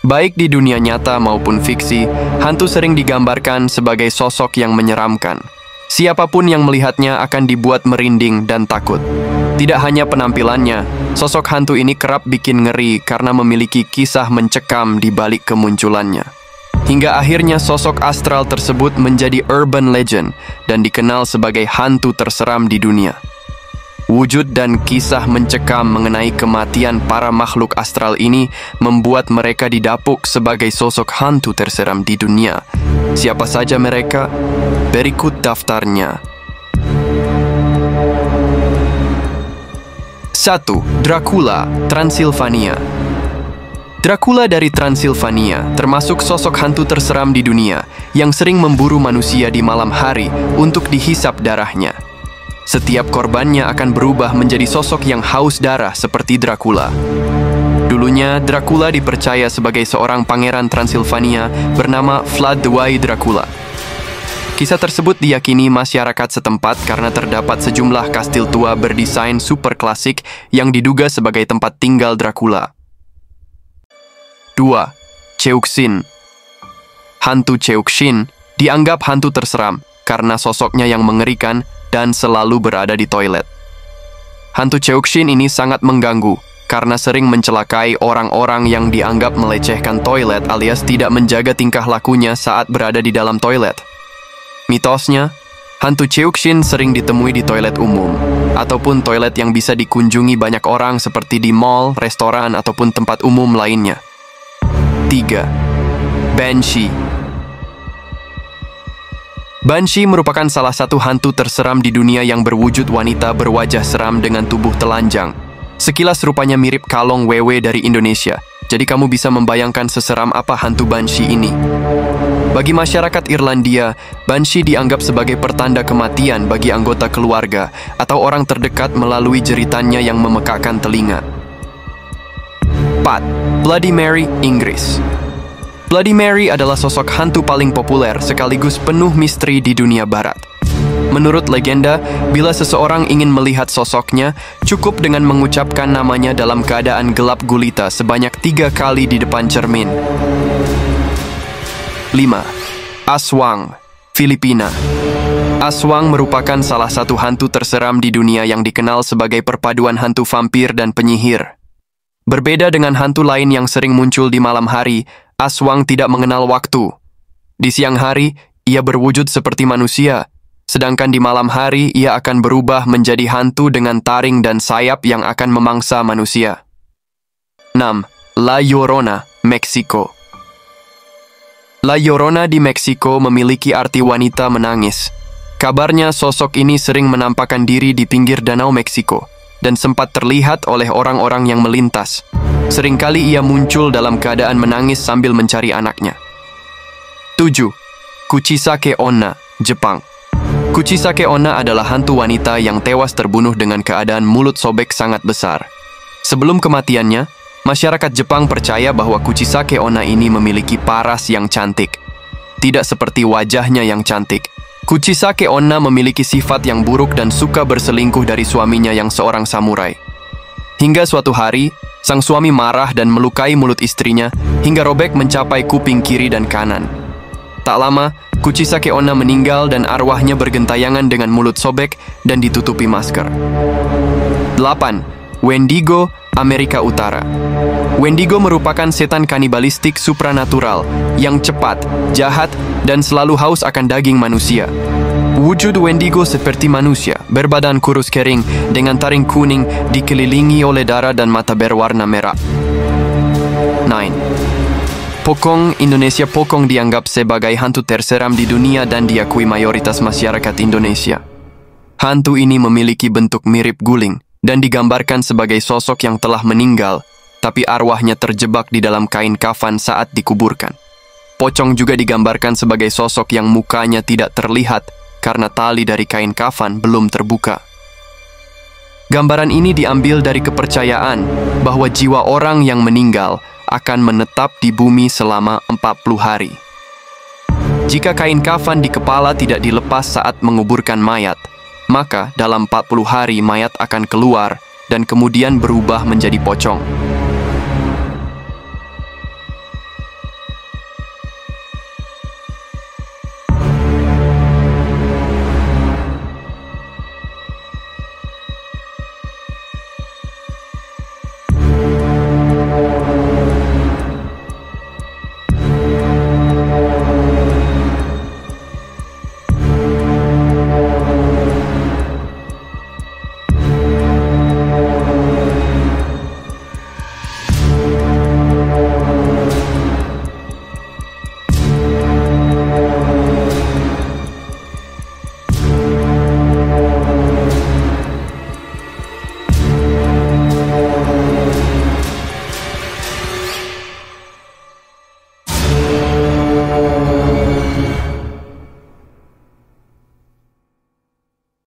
Baik di dunia nyata maupun fiksi, hantu sering digambarkan sebagai sosok yang menyeramkan. Siapapun yang melihatnya akan dibuat merinding dan takut. Tidak hanya penampilannya, sosok hantu ini kerap bikin ngeri karena memiliki kisah mencekam di balik kemunculannya. Hingga akhirnya sosok astral tersebut menjadi urban legend dan dikenal sebagai hantu terseram di dunia. Wujud dan kisah mencekam mengenai kematian para makhluk astral ini membuat mereka didapuk sebagai sosok hantu terseram di dunia. Siapa saja mereka? Berikut daftarnya. 1. Dracula, Transilvania. Dracula dari Transilvania termasuk sosok hantu terseram di dunia yang sering memburu manusia di malam hari untuk dihisap darahnya. Setiap korbannya akan berubah menjadi sosok yang haus darah seperti Dracula. Dulunya, Dracula dipercaya sebagai seorang pangeran Transilvania bernama Vlad II Dracula. Kisah tersebut diyakini masyarakat setempat karena terdapat sejumlah kastil tua berdesain super klasik yang diduga sebagai tempat tinggal Dracula. 2. Ceuxin. Hantu Ceuxin dianggap hantu terseram karena sosoknya yang mengerikan dan selalu berada di toilet. Hantu Ceuxin ini sangat mengganggu karena sering mencelakai orang-orang yang dianggap melecehkan toilet alias tidak menjaga tingkah lakunya saat berada di dalam toilet. Mitosnya, hantu Ceuxin sering ditemui di toilet umum ataupun toilet yang bisa dikunjungi banyak orang seperti di mall, restoran, ataupun tempat umum lainnya. 3. Banshee. Banshee merupakan salah satu hantu terseram di dunia yang berwujud wanita berwajah seram dengan tubuh telanjang. Sekilas rupanya mirip kalong wewe dari Indonesia, jadi kamu bisa membayangkan seseram apa hantu Banshee ini. Bagi masyarakat Irlandia, Banshee dianggap sebagai pertanda kematian bagi anggota keluarga atau orang terdekat melalui jeritannya yang memekakkan telinga. 4. Bloody Mary, Inggris. Bloody Mary adalah sosok hantu paling populer sekaligus penuh misteri di dunia barat. Menurut legenda, bila seseorang ingin melihat sosoknya, cukup dengan mengucapkan namanya dalam keadaan gelap gulita sebanyak 3 kali di depan cermin. 5. Aswang, Filipina. Aswang merupakan salah satu hantu terseram di dunia yang dikenal sebagai perpaduan hantu vampir dan penyihir. Berbeda dengan hantu lain yang sering muncul di malam hari, Aswang tidak mengenal waktu. Di siang hari, ia berwujud seperti manusia, sedangkan di malam hari ia akan berubah menjadi hantu dengan taring dan sayap yang akan memangsa manusia. 6. La Llorona, Meksiko. La Llorona di Meksiko memiliki arti wanita menangis. Kabarnya sosok ini sering menampakkan diri di pinggir danau Meksiko dan sempat terlihat oleh orang-orang yang melintas. Seringkali ia muncul dalam keadaan menangis sambil mencari anaknya. 7. Kuchisake Onna, Jepang. Kuchisake Onna adalah hantu wanita yang tewas terbunuh dengan keadaan mulut sobek sangat besar. Sebelum kematiannya, masyarakat Jepang percaya bahwa Kuchisake Onna ini memiliki paras yang cantik. Tidak seperti wajahnya yang cantik, Kuchisake Onna memiliki sifat yang buruk dan suka berselingkuh dari suaminya yang seorang samurai. Hingga suatu hari, sang suami marah dan melukai mulut istrinya hingga robek mencapai kuping kiri dan kanan. Tak lama, Kuchisake Onna meninggal dan arwahnya bergentayangan dengan mulut sobek dan ditutupi masker. 8. Wendigo, Amerika Utara. Wendigo merupakan setan kanibalistik supranatural yang cepat, jahat, dan selalu haus akan daging manusia. Wujud Wendigo seperti manusia, berbadan kurus kering dengan taring kuning dikelilingi oleh darah dan mata berwarna merah. 9. Pocong, Indonesia. Pocong dianggap sebagai hantu terseram di dunia dan diakui mayoritas masyarakat Indonesia. Hantu ini memiliki bentuk mirip guling dan digambarkan sebagai sosok yang telah meninggal, tapi arwahnya terjebak di dalam kain kafan saat dikuburkan. Pocong juga digambarkan sebagai sosok yang mukanya tidak terlihat karena tali dari kain kafan belum terbuka. Gambaran ini diambil dari kepercayaan bahwa jiwa orang yang meninggal akan menetap di bumi selama 40 hari. Jika kain kafan di kepala tidak dilepas saat menguburkan mayat, maka dalam 40 hari mayat akan keluar dan kemudian berubah menjadi pocong.